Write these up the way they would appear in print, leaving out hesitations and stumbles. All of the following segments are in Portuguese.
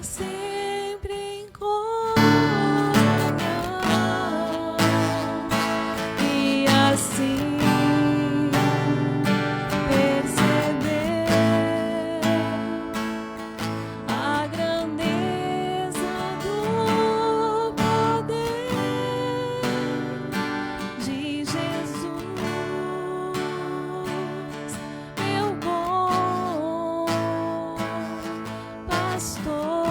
sempre em comunhão e assim perceber a grandeza do poder de Jesus, meu bom pastor.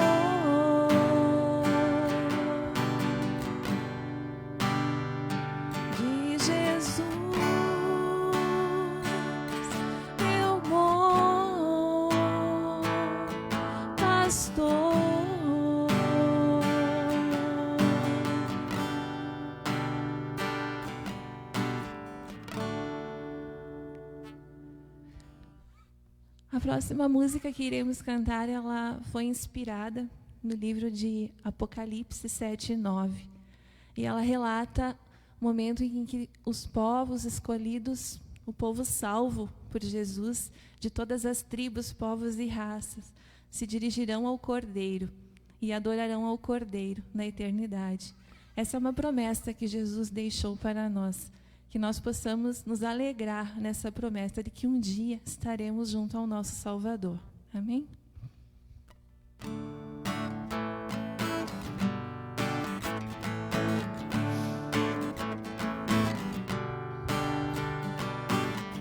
De Jesus, meu bom pastor. A próxima música que iremos cantar, ela foi inspirada no livro de Apocalipse 7:9. E ela relata o momento em que os povos escolhidos, o povo salvo por Jesus, de todas as tribos, povos e raças, se dirigirão ao Cordeiro e adorarão ao Cordeiro na eternidade. Essa é uma promessa que Jesus deixou para nós, que nós possamos nos alegrar nessa promessa de que um dia estaremos junto ao nosso Salvador. Amém?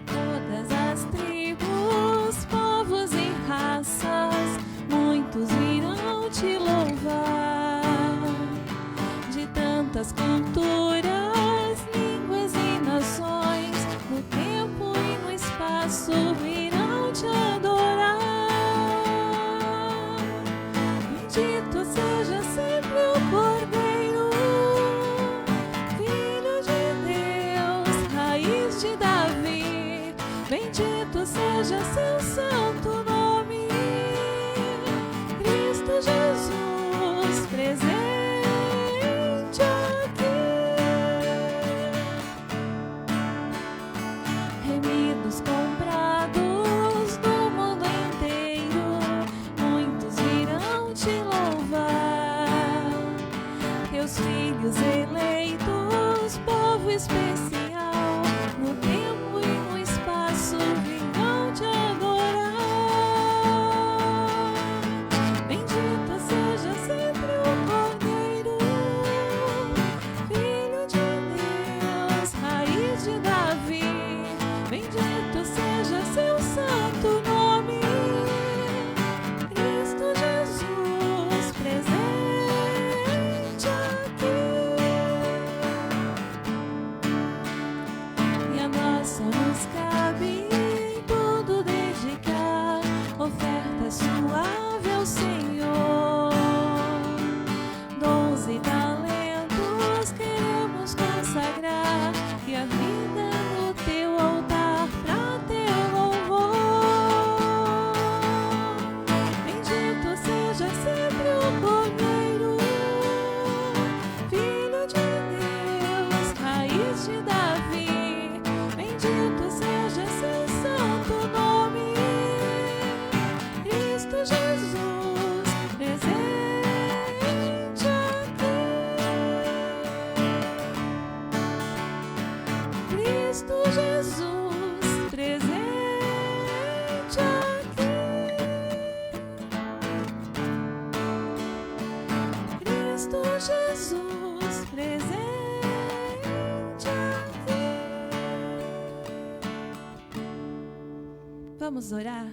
Todas as tribos, povos e raças, muitos virão te louvar. De tantas culturas, línguas e nações, no tempo e no espaço virão te adorar. Bendito seja sempre o Cordeiro, Filho de Deus, raiz de Davi. Bendito seja seu santo nome, Cristo Jesus presente aqui. Remidos, comprados do mundo inteiro, muitos virão te louvar. Teus filhos eleitos, povo especial, no tempo e no espaço virão te adorar. Bendito seja sempre o Cordeiro, Filho de Deus, raiz de Davi. Bendito seja seu santo nome, Cristo Jesus presente aqui. E a nós só nos cabe em tudo dedicar oferta suave ao Senhor. Dons e talentos queremos consagrar, e a vida no teu altar pra teu louvor. Bendito seja sempre o Cordeiro, Filho de Deus, raiz de Davi. Bendito seja seu santo nome, Cristo Jesus presente aqui. Cristo Jesus presente aqui. Cristo Jesus presente aqui. Vamos orar?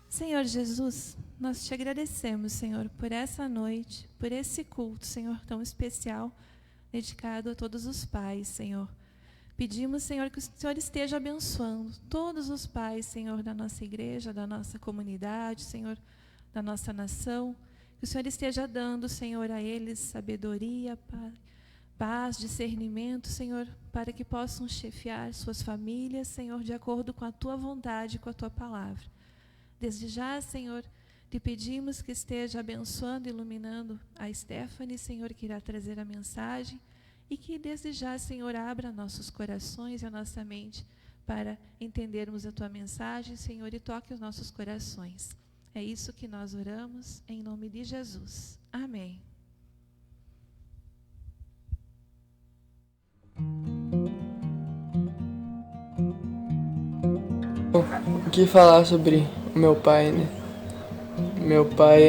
Senhor Jesus, nós te agradecemos, Senhor, por essa noite, por esse culto, Senhor, tão especial, dedicado a todos os pais, Senhor. Pedimos, Senhor, que o Senhor esteja abençoando todos os pais, Senhor, da nossa igreja, da nossa comunidade, Senhor, da nossa nação. Que o Senhor esteja dando, Senhor, a eles sabedoria, paz, discernimento, Senhor, para que possam chefiar suas famílias, Senhor, de acordo com a Tua vontade, com a Tua palavra. Desde já, Senhor, te pedimos que esteja abençoando e iluminando a Stephanie, Senhor, que irá trazer a mensagem, e que desde já, Senhor, abra nossos corações e a nossa mente para entendermos a Tua mensagem, Senhor, e toque os nossos corações. É isso que nós oramos em nome de Jesus. Amém. O que falar sobre o meu pai, né? Meu pai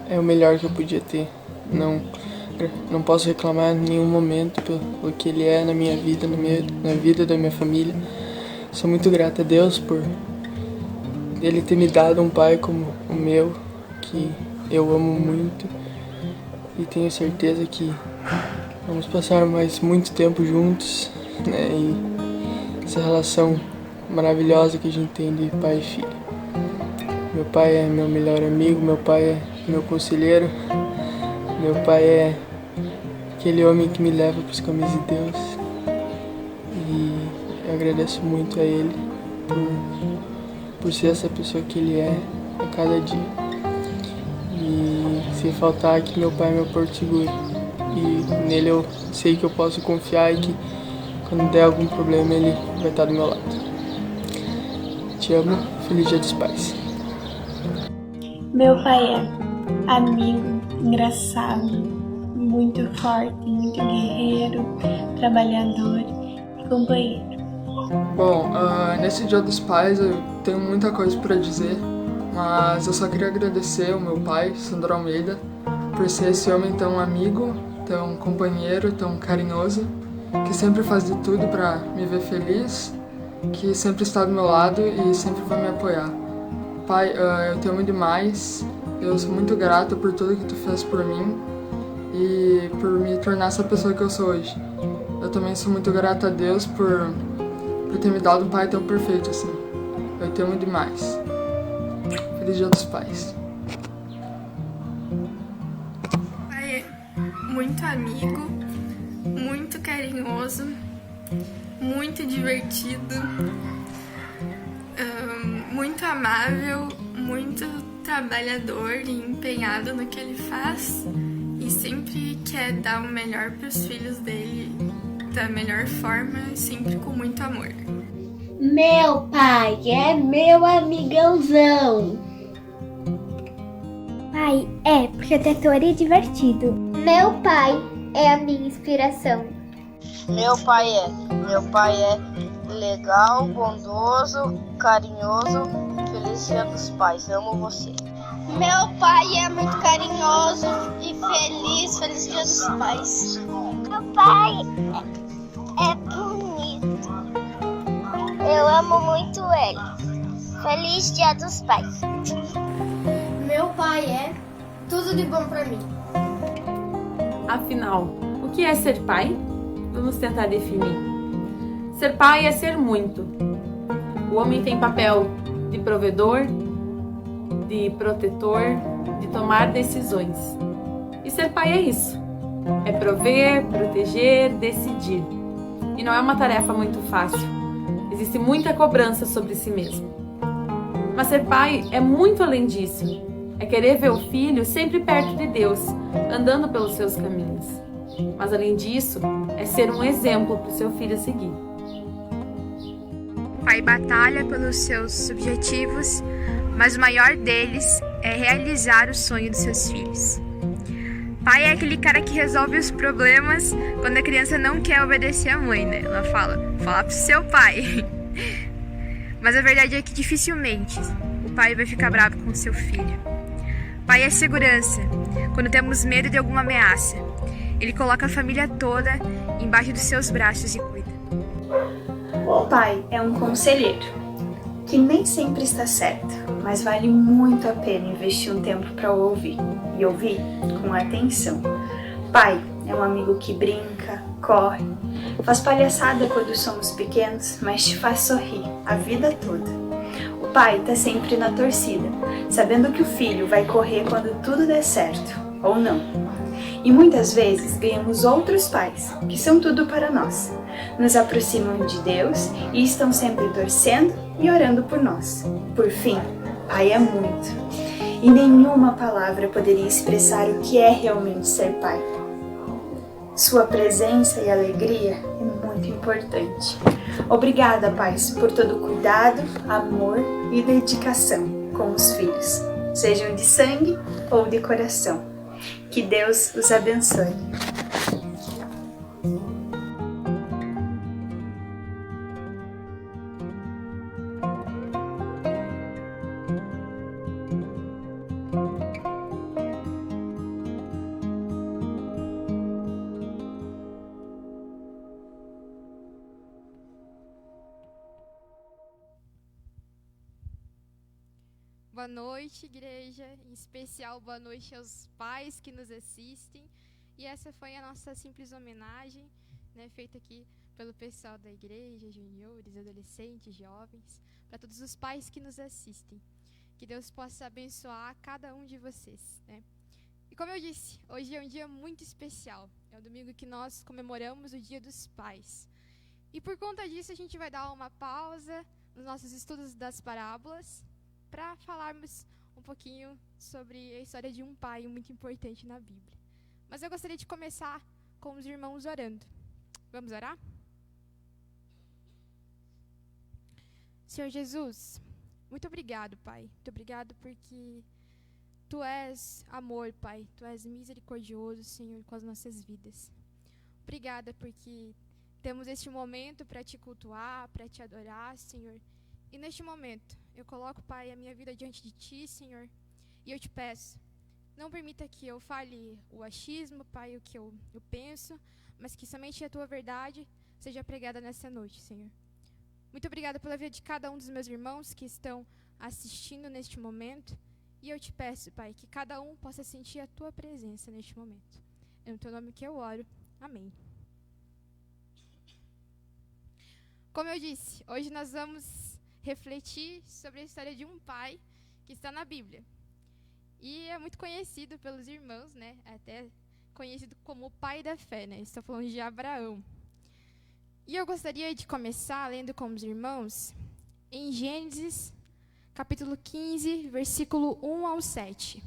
é o melhor que eu podia ter. Não posso reclamar em nenhum momento pelo que ele é na minha vida, na vida da minha família. Sou muito grato a Deus por ele ter me dado um pai como o meu, que eu amo muito. E tenho certeza que vamos passar mais muito tempo juntos, né? E essa relação maravilhosa que a gente tem de pai e filho. Meu pai é meu melhor amigo, meu pai é meu conselheiro, meu pai é aquele homem que me leva para os caminhos de Deus. E eu agradeço muito a ele por ser essa pessoa que ele é a cada dia. E sem faltar que meu pai é meu porto seguro. E nele eu sei que eu posso confiar e que quando der algum problema ele vai estar do meu lado. Te amo, feliz Dia dos Pais. Meu pai é amigo, engraçado, muito forte, muito guerreiro, trabalhador e companheiro. Bom, nesse Dia dos Pais eu tenho muita coisa para dizer, mas eu só queria agradecer ao meu pai, Sandro Almeida, por ser esse homem tão amigo, tão companheiro, tão carinhoso, que sempre faz de tudo para me ver feliz, que sempre está do meu lado e sempre vai me apoiar. Pai, eu te amo demais, eu sou muito grato por tudo que tu fez por mim e por me tornar essa pessoa que eu sou hoje. Eu também sou muito grato a Deus por ter me dado um pai tão perfeito assim. Eu te amo demais. Feliz Dia dos Pais. Pai é muito amigo, muito carinhoso, muito divertido, muito amável, muito trabalhador e empenhado no que ele faz e sempre quer dar o melhor para os filhos dele da melhor forma, sempre com muito amor. Meu pai é meu amigãozão. Pai é protetor e divertido. Meu pai é a minha inspiração. Meu pai é legal, bondoso, carinhoso. Feliz Dia dos Pais, amo você. Meu pai é muito carinhoso e feliz. Feliz Dia dos Pais. Meu pai é bonito. Eu amo muito ele. Feliz Dia dos Pais. Meu pai é tudo de bom pra mim. Afinal, o que é ser pai? Vamos tentar definir. Ser pai é ser muito. O homem tem papel de provedor, de protetor, de tomar decisões. E ser pai é isso. É prover, proteger, decidir. E não é uma tarefa muito fácil. Existe muita cobrança sobre si mesmo. Mas ser pai é muito além disso. É querer ver o filho sempre perto de Deus, andando pelos seus caminhos. Mas além disso, é ser um exemplo para o seu filho seguir. O pai batalha pelos seus objetivos, mas o maior deles é realizar o sonho dos seus filhos. Pai é aquele cara que resolve os problemas quando a criança não quer obedecer à mãe, né? Ela fala pro seu pai. Mas a verdade é que dificilmente o pai vai ficar bravo com o seu filho. Pai é segurança. Quando temos medo de alguma ameaça, ele coloca a família toda embaixo dos seus braços e cuida. O pai é um conselheiro, que nem sempre está certo, mas vale muito a pena investir um tempo para ouvir, e ouvir com atenção. Pai é um amigo que brinca, corre, faz palhaçada quando somos pequenos, mas te faz sorrir a vida toda. O pai está sempre na torcida, sabendo que o filho vai correr quando tudo der certo, ou não. E muitas vezes ganhamos outros pais, que são tudo para nós. Nos aproximam de Deus e estão sempre torcendo e orando por nós. Por fim, pai é muito. E nenhuma palavra poderia expressar o que é realmente ser pai. Sua presença e alegria é muito importante. Obrigada, pais, por todo o cuidado, amor e dedicação, com os filhos, sejam de sangue ou de coração. Que Deus os abençoe. Boa noite, igreja, em especial boa noite aos pais que nos assistem. E essa foi a nossa simples homenagem, né, feita aqui pelo pessoal da igreja, juniores, adolescentes, jovens, para todos os pais que nos assistem. Que Deus possa abençoar cada um de vocês, né? E como eu disse, hoje é um dia muito especial. É o domingo que nós comemoramos o Dia dos Pais. E por conta disso a gente vai dar uma pausa nos nossos estudos das parábolas, para falarmos um pouquinho sobre a história de um pai muito importante na Bíblia. Mas eu gostaria de começar com os irmãos orando. Vamos orar? Senhor Jesus, muito obrigado, Pai. Muito obrigado porque Tu és amor, Pai. Tu és misericordioso, Senhor, com as nossas vidas. Obrigada porque temos este momento para Te cultuar, para Te adorar, Senhor. E neste momento, eu coloco, Pai, a minha vida diante de Ti, Senhor, e eu Te peço, não permita que eu fale o achismo, Pai, o que eu penso, mas que somente a Tua verdade seja pregada nessa noite, Senhor. Muito obrigada pela vida de cada um dos meus irmãos que estão assistindo neste momento, e eu Te peço, Pai, que cada um possa sentir a Tua presença neste momento. É no Teu nome que eu oro. Amém. Como eu disse, hoje nós vamos refletir sobre a história de um pai que está na Bíblia. E é muito conhecido pelos irmãos, né? É até conhecido como o pai da fé, né? Estou falando de Abraão. E eu gostaria de começar lendo com os irmãos em Gênesis, capítulo 15, versículo 1 ao 7.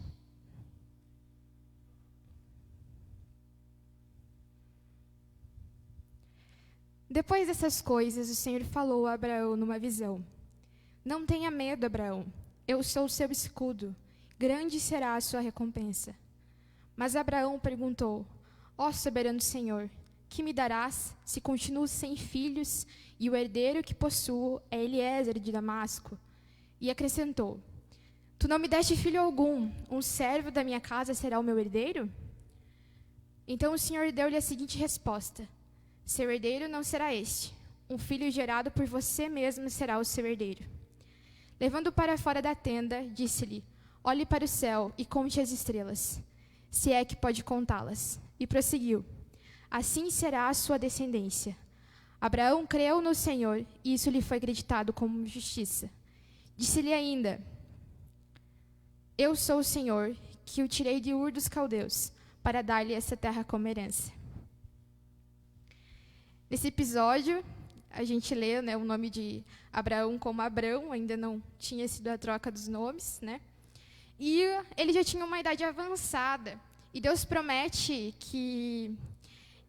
Depois dessas coisas, o Senhor falou a Abraão numa visão. Não tenha medo, Abraão. Eu sou o seu escudo. Grande será a sua recompensa. Mas Abraão perguntou, ó soberano Senhor, que me darás se continuo sem filhos e o herdeiro que possuo é Eliezer de Damasco? E acrescentou, tu não me deste filho algum, um servo da minha casa será o meu herdeiro? Então o Senhor deu-lhe a seguinte resposta, seu herdeiro não será este, um filho gerado por você mesmo será o seu herdeiro. Levando-o para fora da tenda, disse-lhe, olhe para o céu e conte as estrelas, se é que pode contá-las. E prosseguiu, assim será a sua descendência. Abraão creu no Senhor, e isso lhe foi acreditado como justiça. Disse-lhe ainda, eu sou o Senhor, que o tirei de Ur dos Caldeus, para dar-lhe essa terra como herança. Nesse episódio, a gente lê, né, o nome de Abraão como Abrão, ainda não tinha sido a troca dos nomes, né? E ele já tinha uma idade avançada. E Deus promete que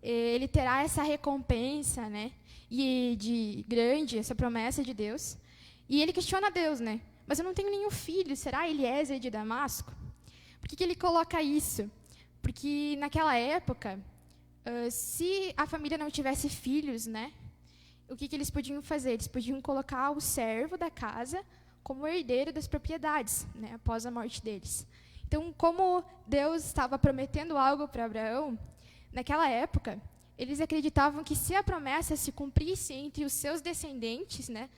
ele terá essa recompensa, né? E de grande, essa promessa de Deus. E ele questiona Deus, né? Mas eu não tenho nenhum filho, será Eliezer de Damasco? Por que ele coloca isso? Porque naquela época, se a família não tivesse filhos, né? O que eles podiam fazer? Eles podiam colocar o servo da casa como herdeiro das propriedades, né, após a morte deles. Então, como Deus estava prometendo algo para Abraão, naquela época, eles acreditavam que se a promessa se cumprisse entre os seus descendentes, né,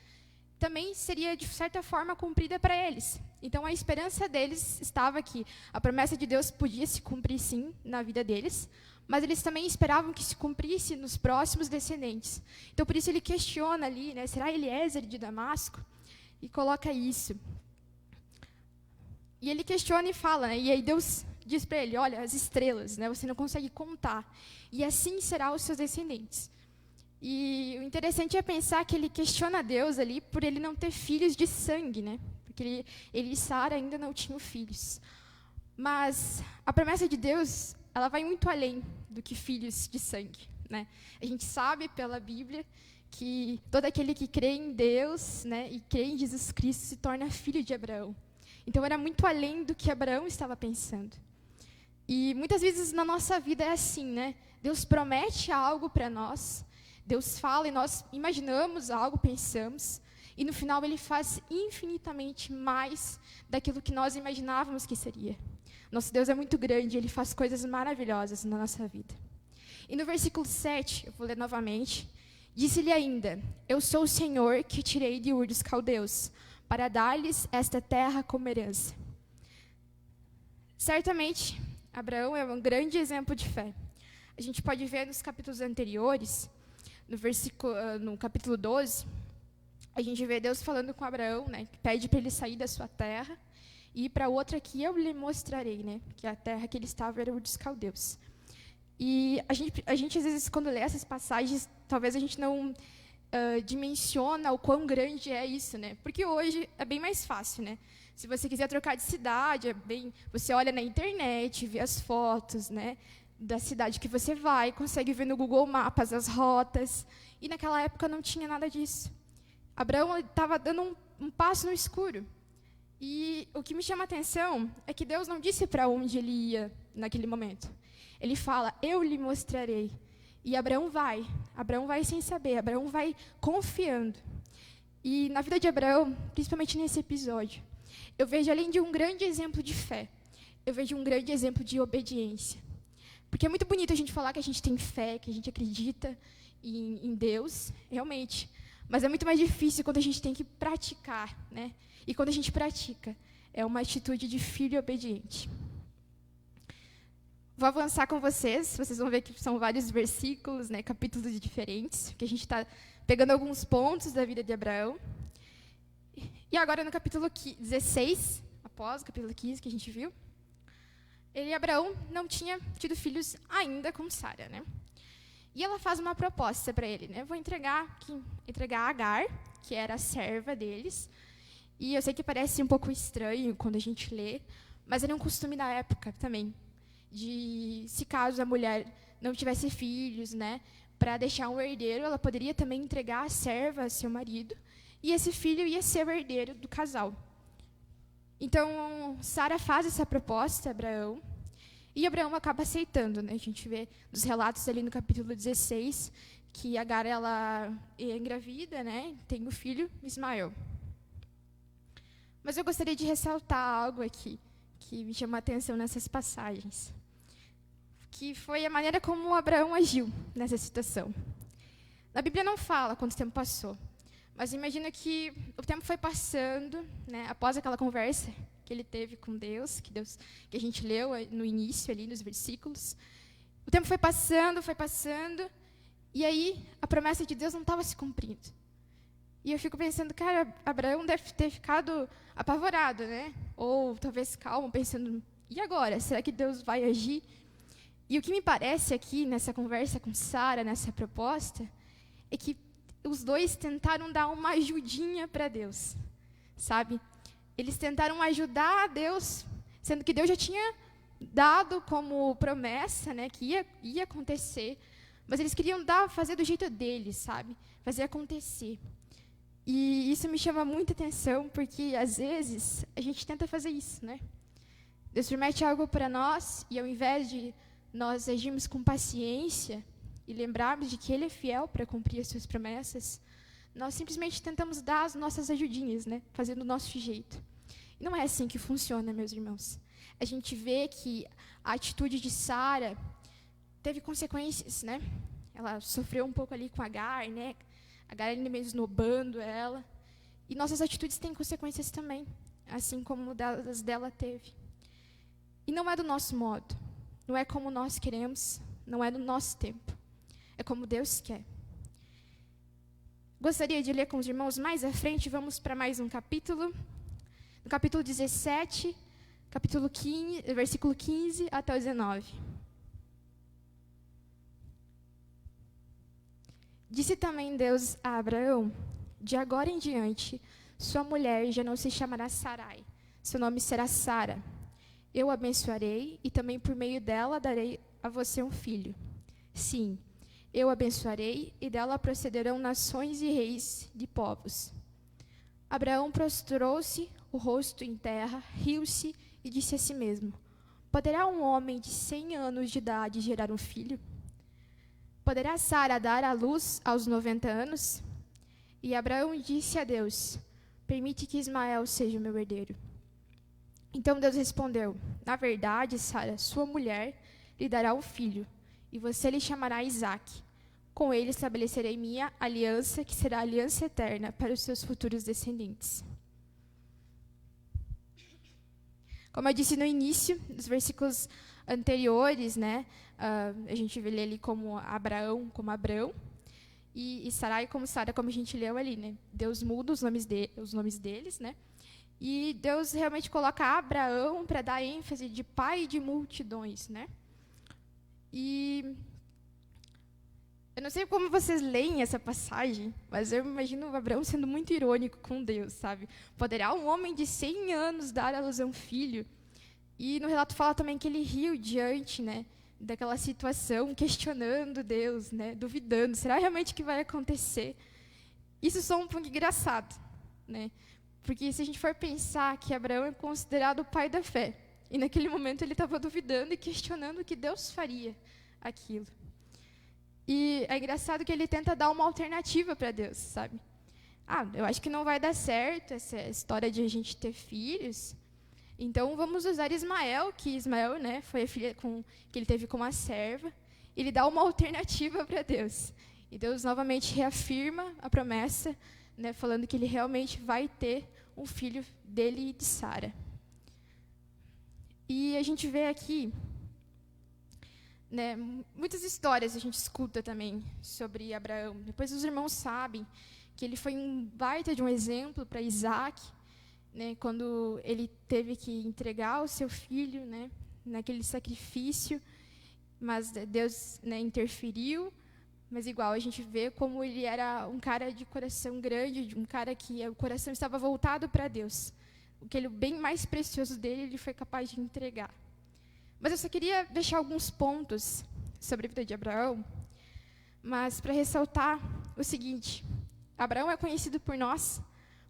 também seria, de certa forma, cumprida para eles. Então, a esperança deles estava que a promessa de Deus podia se cumprir, sim, na vida deles, mas eles também esperavam que se cumprisse nos próximos descendentes. Então, por isso ele questiona ali, né, será Eliezer de Damasco? E coloca isso. E ele questiona e fala, né, e aí Deus diz para ele, olha, as estrelas, né, você não consegue contar, e assim será os seus descendentes. E o interessante é pensar que ele questiona Deus ali por ele não ter filhos de sangue, né, porque ele e Sara ainda não tinham filhos. Mas a promessa de Deus, ela vai muito além do que filhos de sangue, né? A gente sabe pela Bíblia que todo aquele que crê em Deus, né, e crê em Jesus Cristo se torna filho de Abraão. Então, era muito além do que Abraão estava pensando. E muitas vezes na nossa vida é assim, né? Deus promete algo para nós, Deus fala e nós imaginamos algo, pensamos, e no final Ele faz infinitamente mais daquilo que nós imaginávamos que seria. Nosso Deus é muito grande, Ele faz coisas maravilhosas na nossa vida. E no versículo 7, eu vou ler novamente, disse-lhe ainda, eu sou o Senhor que tirei de Ur dos Caldeus, para dar-lhes esta terra como herança. Certamente, Abraão é um grande exemplo de fé. A gente pode ver nos capítulos anteriores, no capítulo 12, a gente vê Deus falando com Abraão, né, que pede para ele sair da sua terra e ir para outra que eu lhe mostrarei, né, que a terra que ele estava era o dos caldeus. E a gente às vezes, quando lê essas passagens, talvez a gente não dimensiona o quão grande é isso, né? Porque hoje é bem mais fácil, né? Se você quiser trocar de cidade, você olha na internet, vê as fotos, né, da cidade que você vai, consegue ver no Google Maps as rotas. E naquela época não tinha nada disso. Abraão estava dando um passo no escuro. E o que me chama a atenção é que Deus não disse para onde ele ia naquele momento. Ele fala, eu lhe mostrarei. E Abraão vai sem saber, Abraão vai confiando. E na vida de Abraão, principalmente nesse episódio, eu vejo, além de um grande exemplo de fé, eu vejo um grande exemplo de obediência. Porque é muito bonito a gente falar que a gente tem fé, que a gente acredita em Deus, realmente. Mas é muito mais difícil quando a gente tem que praticar, né? E quando a gente pratica, é uma atitude de filho obediente. Vou avançar com vocês vão ver que são vários versículos, né, capítulos diferentes, que a gente está pegando alguns pontos da vida de Abraão. E agora no capítulo 16, após o capítulo 15 que a gente viu, Abraão não tinha tido filhos ainda com Sara, né? E ela faz uma proposta para ele, né? Vou entregar a Agar, que era a serva deles. E eu sei que parece um pouco estranho quando a gente lê, mas era um costume da época também, de, se caso a mulher não tivesse filhos, né, para deixar um herdeiro, ela poderia também entregar a serva a seu marido, e esse filho ia ser o herdeiro do casal. Então, Sara faz essa proposta a Abraão, e Abraão acaba aceitando, né? A gente vê nos relatos ali no capítulo 16, que Agar, ela é engravida, né, tem o filho Ismael. Mas eu gostaria de ressaltar algo aqui, que me chamou a atenção nessas passagens, que foi a maneira como Abraão agiu nessa situação. Na Bíblia não fala quanto tempo passou, mas imagina que o tempo foi passando, né, após aquela conversa que ele teve com Deus, que a gente leu no início, ali nos versículos. O tempo foi passando, e aí a promessa de Deus não estava se cumprindo. E eu fico pensando, cara, Abraão deve ter ficado apavorado, né? Ou talvez calmo, pensando, e agora? Será que Deus vai agir? E o que me parece aqui, nessa conversa com Sara, nessa proposta, é que os dois tentaram dar uma ajudinha para Deus, sabe? Eles tentaram ajudar a Deus, sendo que Deus já tinha dado como promessa, né, que ia acontecer, mas eles queriam fazer do jeito deles, sabe? Fazer acontecer. E isso me chama muita atenção, porque, às vezes, a gente tenta fazer isso, né? Deus promete algo para nós, e ao invés de nós agirmos com paciência e lembrarmos de que Ele é fiel para cumprir as suas promessas, nós simplesmente tentamos dar as nossas ajudinhas, né? Fazendo do nosso jeito. E não é assim que funciona, meus irmãos. A gente vê que a atitude de Sara teve consequências, né? Ela sofreu um pouco ali com Agar, né? Agar ainda mesmo esnobando ela. E nossas atitudes têm consequências também, assim como as dela teve. E não é do nosso modo, não é como nós queremos, não é do nosso tempo. É como Deus quer. Gostaria de ler com os irmãos mais à frente, vamos para mais um capítulo. No capítulo 17, capítulo 15, versículo 15 até o 19. Disse também Deus a Abraão, de agora em diante, sua mulher já não se chamará Sarai, seu nome será Sara. Eu a abençoarei e também por meio dela darei a você um filho. Sim, eu a abençoarei e dela procederão nações e reis de povos. Abraão prostrou-se, o rosto em terra, riu-se e disse a si mesmo: poderá um homem de 100 anos de idade gerar um filho? Poderá Sara dar à luz aos 90 anos? E Abraão disse a Deus: permite que Ismael seja o meu herdeiro. Então Deus respondeu: na verdade, Sara, sua mulher, lhe dará um filho, e você lhe chamará Isaque. Com ele estabelecerei minha aliança, que será aliança eterna para os seus futuros descendentes. Como eu disse no início, nos versículos anteriores, né, a gente vê ele ali como Abraão, como Abrão, e Sarai como Sara, como a gente leu ali, né? Deus muda os nomes deles, né? E Deus realmente coloca Abraão para dar ênfase de pai de multidões, né? E eu não sei como vocês leem essa passagem, mas eu imagino Abraão sendo muito irônico com Deus, sabe? Poderá um homem de 100 anos dar à luz a um filho? E no relato fala também que ele riu diante, né, daquela situação, questionando Deus, né, duvidando, será realmente que vai acontecer? Isso só um pouco engraçado, né? Porque se a gente for pensar que Abraão é considerado o pai da fé, e naquele momento ele estava duvidando e questionando que Deus faria aquilo. E é engraçado que ele tenta dar uma alternativa para Deus, sabe? Eu acho que não vai dar certo essa história de a gente ter filhos, então vamos usar Ismael, que Ismael, né, foi a filha que ele teve com uma serva. Ele dá uma alternativa para Deus. E Deus novamente reafirma a promessa, né, falando que ele realmente vai ter um filho dele e de Sara. E a gente vê aqui, né, muitas histórias a gente escuta também sobre Abraão. Depois os irmãos sabem que ele foi um baita de um exemplo para Isaque, né, quando ele teve que entregar o seu filho, né, naquele sacrifício, mas Deus, né, interferiu. Mas igual a gente vê como ele era um cara de coração grande, um cara que o coração estava voltado para Deus. O bem mais precioso dele, ele foi capaz de entregar. Mas eu só queria deixar alguns pontos sobre a vida de Abraão, mas para ressaltar o seguinte: Abraão é conhecido por nós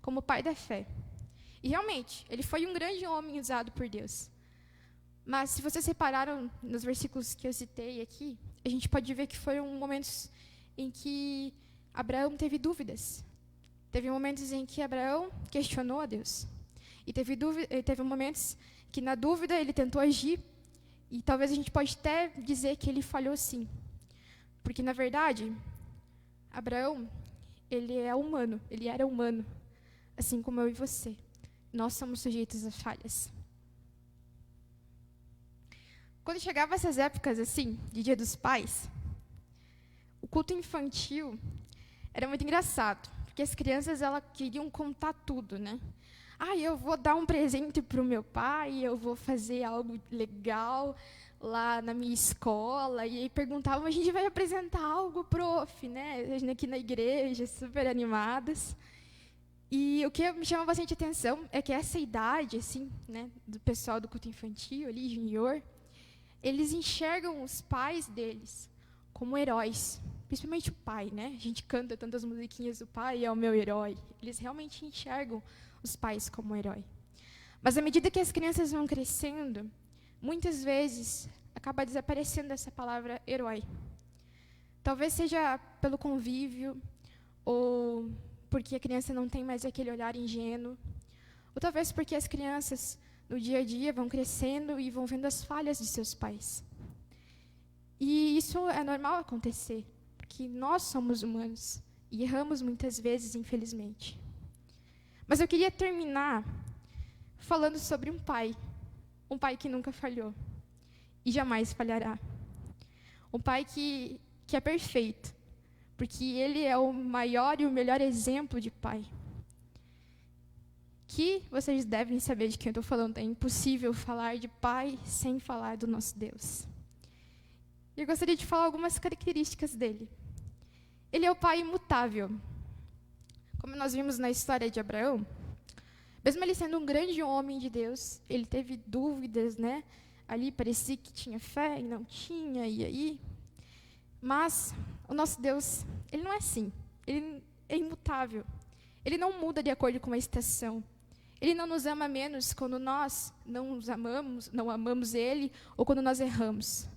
como pai da fé. E realmente, ele foi um grande homem usado por Deus. Mas se vocês repararam nos versículos que eu citei aqui, a gente pode ver que foram momentos em que Abraão teve dúvidas. Teve momentos em que Abraão questionou a Deus. E teve momentos que, na dúvida, ele tentou agir. E talvez a gente pode até dizer que ele falhou sim. Porque, na verdade, Abraão, ele era humano, assim como eu e você. Nós somos sujeitos a falhas. Quando chegava essas épocas assim, de Dia dos Pais, o culto infantil era muito engraçado, porque as crianças elas queriam contar tudo, né? Eu vou dar um presente para o meu pai, eu vou fazer algo legal lá na minha escola. E aí perguntavam: a gente vai apresentar algo, prof, né? Aqui na igreja, super animadas. E o que me chama bastante atenção é que essa idade, assim, né, do pessoal do culto infantil, ali, junior, eles enxergam os pais deles como heróis, principalmente o pai, né? A gente canta tantas musiquinhas do pai é o meu herói. Eles realmente enxergam os pais como herói. Mas à medida que as crianças vão crescendo, muitas vezes acaba desaparecendo essa palavra herói. Talvez seja pelo convívio, ou porque a criança não tem mais aquele olhar ingênuo, ou talvez porque as crianças, no dia a dia, vão crescendo e vão vendo as falhas de seus pais. E isso é normal acontecer, porque nós somos humanos e erramos muitas vezes, infelizmente. Mas eu queria terminar falando sobre um pai que nunca falhou e jamais falhará. Um pai que é perfeito, porque ele é o maior e o melhor exemplo de pai. Que vocês devem saber de quem eu estou falando. É impossível falar de pai sem falar do nosso Deus. Eu gostaria de falar algumas características dele. Ele é o pai imutável. Como nós vimos na história de Abraão, mesmo ele sendo um grande homem de Deus, ele teve dúvidas, né? Ali parecia que tinha fé e não tinha, e aí... Mas o nosso Deus, ele não é assim. Ele é imutável. Ele não muda de acordo com a estação. Ele não nos ama menos quando nós não amamos Ele ou quando nós erramos.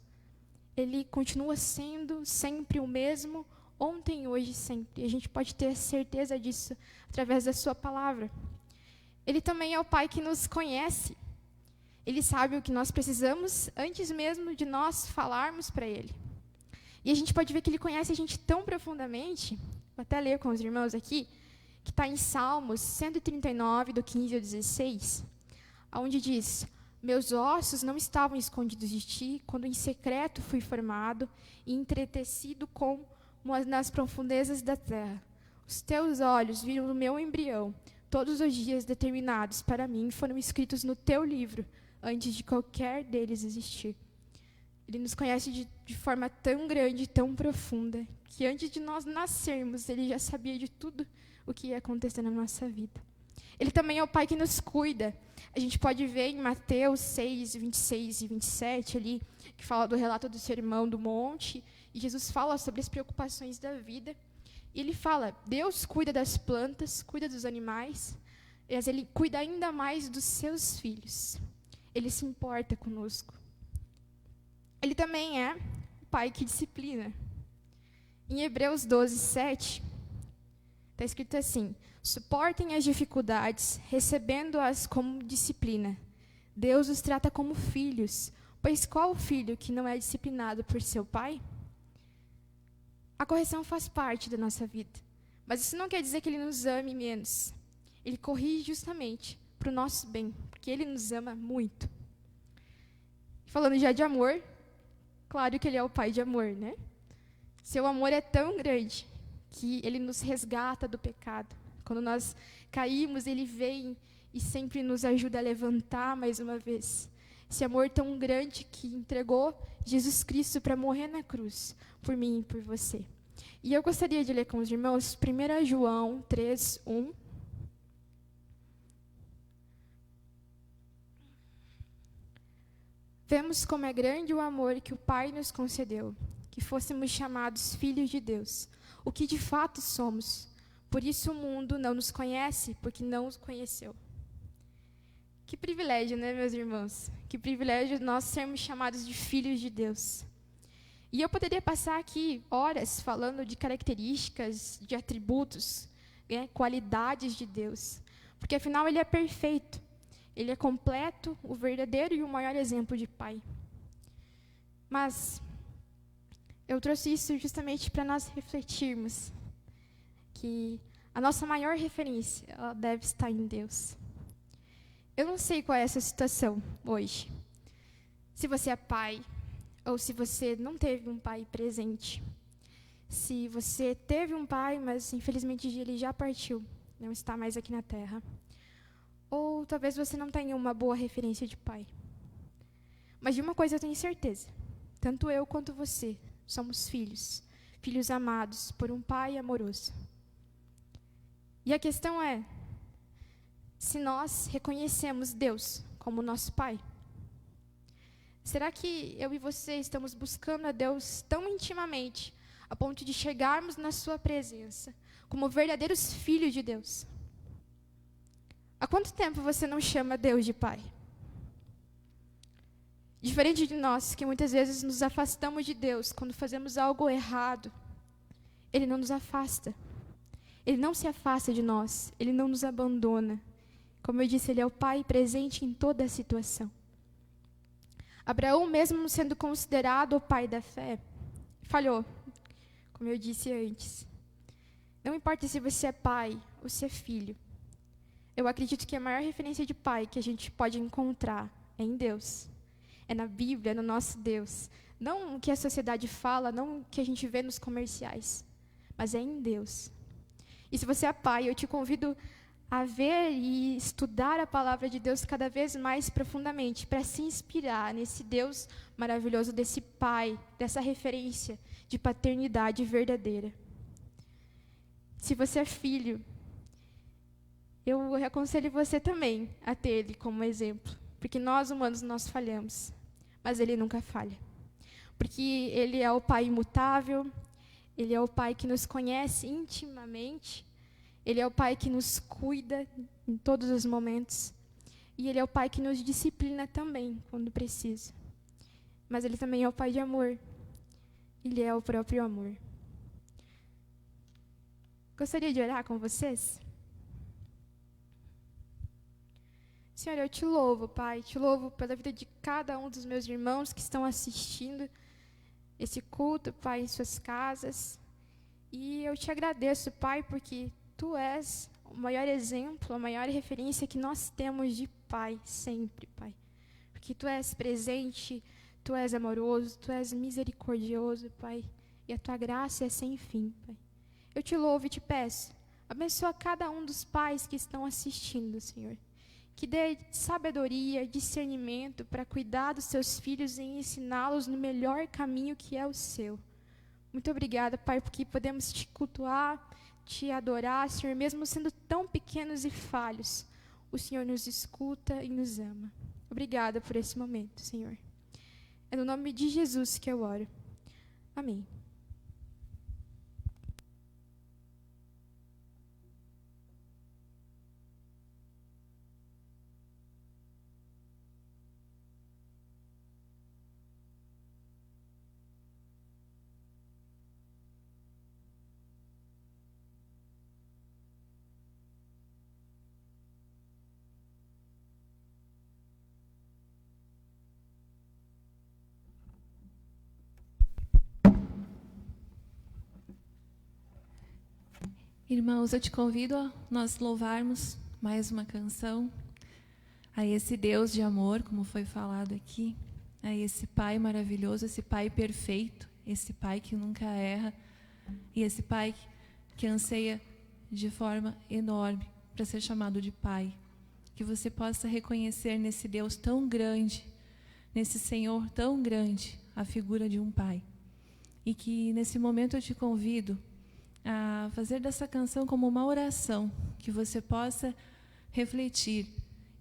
Ele continua sendo sempre o mesmo, ontem, hoje e sempre. E a gente pode ter certeza disso através da sua palavra. Ele também é o Pai que nos conhece. Ele sabe o que nós precisamos antes mesmo de nós falarmos para Ele. E a gente pode ver que Ele conhece a gente tão profundamente, vou até ler com os irmãos aqui, que está em Salmos 139, do 15 ao 16, onde diz: meus ossos não estavam escondidos de ti, quando em secreto fui formado e entretecido como nas profundezas da terra. Os teus olhos viram o meu embrião, todos os dias determinados para mim foram escritos no teu livro, antes de qualquer deles existir. Ele nos conhece de forma tão grande, tão profunda, que antes de nós nascermos, Ele já sabia de tudo o que ia acontecer na nossa vida. Ele também é o Pai que nos cuida. A gente pode ver em Mateus 6, 26 e 27, ali, que fala do relato do Sermão do Monte, e Jesus fala sobre as preocupações da vida. E Ele fala, Deus cuida das plantas, cuida dos animais, mas Ele cuida ainda mais dos seus filhos. Ele se importa conosco. Ele também é o Pai que disciplina. Em Hebreus 12, 7, está escrito assim: suportem as dificuldades, recebendo-as como disciplina. Deus os trata como filhos, pois qual filho que não é disciplinado por seu pai? A correção faz parte da nossa vida, mas isso não quer dizer que Ele nos ame menos. Ele corrige justamente para o nosso bem, porque Ele nos ama muito. Falando já de amor, claro que Ele é o Pai de amor, né? Seu amor é tão grande que Ele nos resgata do pecado. Quando nós caímos, Ele vem e sempre nos ajuda a levantar mais uma vez. Esse amor tão grande que entregou Jesus Cristo para morrer na cruz, por mim e por você. E eu gostaria de ler com os irmãos 1 João 3, 1. Vemos como é grande o amor que o Pai nos concedeu, que fôssemos chamados filhos de Deus, o que de fato somos. Por isso o mundo não nos conhece, porque não os conheceu. Que privilégio, né, meus irmãos? Que privilégio nós sermos chamados de filhos de Deus. E eu poderia passar aqui horas falando de características, de atributos, qualidades de Deus, porque afinal Ele é perfeito. Ele é completo, o verdadeiro e o maior exemplo de pai. Mas eu trouxe isso justamente para nós refletirmos que a nossa maior referência, ela deve estar em Deus. Eu não sei qual é essa situação hoje. Se você é pai, ou se você não teve um pai presente. Se você teve um pai, mas infelizmente ele já partiu, não está mais aqui na terra. Ou talvez você não tenha uma boa referência de pai. Mas de uma coisa eu tenho certeza. Tanto eu quanto você somos filhos. Filhos amados por um pai amoroso. E a questão é, se nós reconhecemos Deus como nosso pai, será que eu e você estamos buscando a Deus tão intimamente, a ponto de chegarmos na sua presença, como verdadeiros filhos de Deus? Há quanto tempo você não chama Deus de Pai? Diferente de nós, que muitas vezes nos afastamos de Deus quando fazemos algo errado, Ele não nos afasta. Ele não se afasta de nós, Ele não nos abandona. Como eu disse, Ele é o Pai presente em toda a situação. Abraão, mesmo sendo considerado o pai da fé, falhou, como eu disse antes. Não importa se você é pai ou se é filho. Eu acredito que a maior referência de pai que a gente pode encontrar é em Deus. É na Bíblia, é no nosso Deus. Não o que a sociedade fala, não o que a gente vê nos comerciais, mas é em Deus. E se você é pai, eu te convido a ver e estudar a palavra de Deus cada vez mais profundamente, para se inspirar nesse Deus maravilhoso, desse pai, dessa referência de paternidade verdadeira. Se você é filho, eu aconselho você também a ter Ele como exemplo, porque nós humanos, nós falhamos, mas Ele nunca falha, porque Ele é o Pai imutável, Ele é o Pai que nos conhece intimamente, Ele é o Pai que nos cuida em todos os momentos. E Ele é o Pai que nos disciplina também, quando precisa. Mas Ele também é o Pai de amor. Ele é o próprio amor. Gostaria de orar com vocês? Senhor, eu te louvo, Pai. Te louvo pela vida de cada um dos meus irmãos que estão assistindo esse culto, Pai, em suas casas. E eu te agradeço, Pai, porque Tu és o maior exemplo, a maior referência que nós temos de Pai, sempre, Pai. Porque Tu és presente, Tu és amoroso, Tu és misericordioso, Pai. E a Tua graça é sem fim, Pai. Eu te louvo e te peço, abençoa cada um dos pais que estão assistindo, Senhor. Que dê sabedoria, discernimento para cuidar dos seus filhos e ensiná-los no melhor caminho que é o seu. Muito obrigada, Pai, porque podemos te cultuar, te adorar, Senhor, mesmo sendo tão pequenos e falhos. O Senhor nos escuta e nos ama. Obrigada por esse momento, Senhor. É no nome de Jesus que eu oro. Amém. Irmãos, eu te convido a nós louvarmos mais uma canção a esse Deus de amor, como foi falado aqui, a esse Pai maravilhoso, esse Pai perfeito, esse Pai que nunca erra e esse Pai que anseia de forma enorme para ser chamado de Pai. Que você possa reconhecer nesse Deus tão grande, nesse Senhor tão grande, a figura de um Pai. E que nesse momento eu te convido a fazer dessa canção como uma oração, que você possa refletir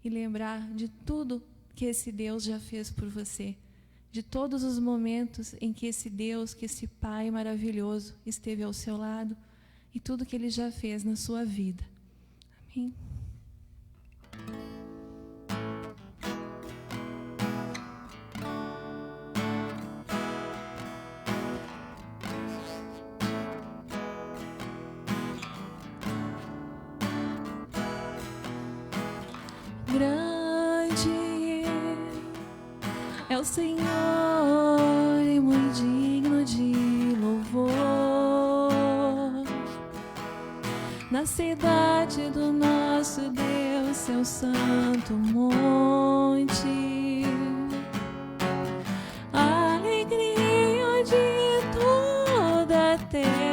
e lembrar de tudo que esse Deus já fez por você, de todos os momentos em que esse Deus, que esse Pai maravilhoso esteve ao seu lado e tudo que Ele já fez na sua vida. Amém? Grande é o Senhor e muito digno de louvor. Na cidade do nosso Deus, seu santo monte, a alegria de toda a terra.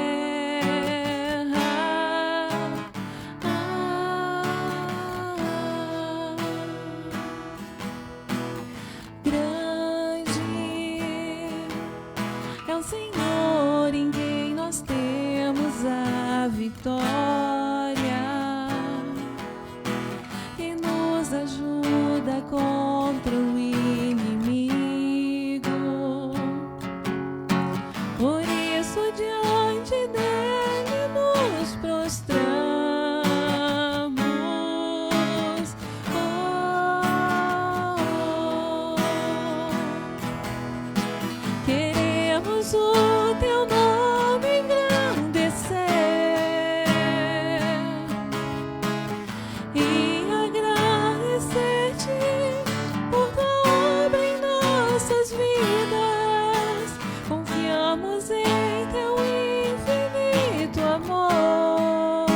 Vitória e nos ajuda contra o inimigo. Por isso diante dele nos prostramos. Queremos o teu nome engrandecer e agradecer-te por tua obra em nossas vidas. Confiamos em teu infinito amor,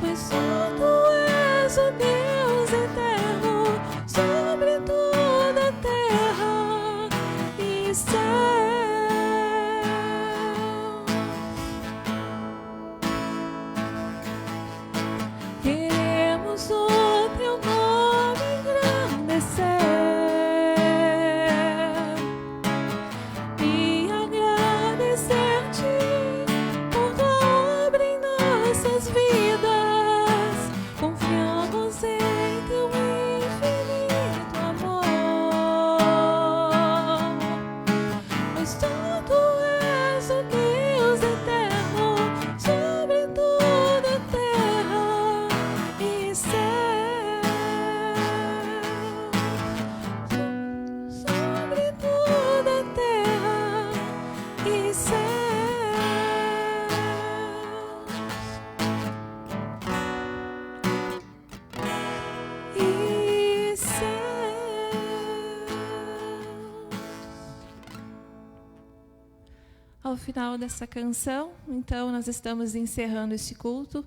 pois só tu és o Deus eterno sobre toda a terra e céu. ao final dessa canção, então nós estamos encerrando este culto,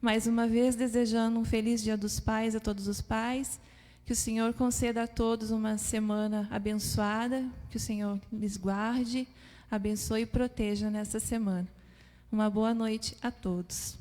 mais uma vez desejando um feliz Dia dos Pais a todos os pais, que o Senhor conceda a todos uma semana abençoada, que o Senhor lhes guarde, abençoe e proteja nessa semana. Uma boa noite a todos.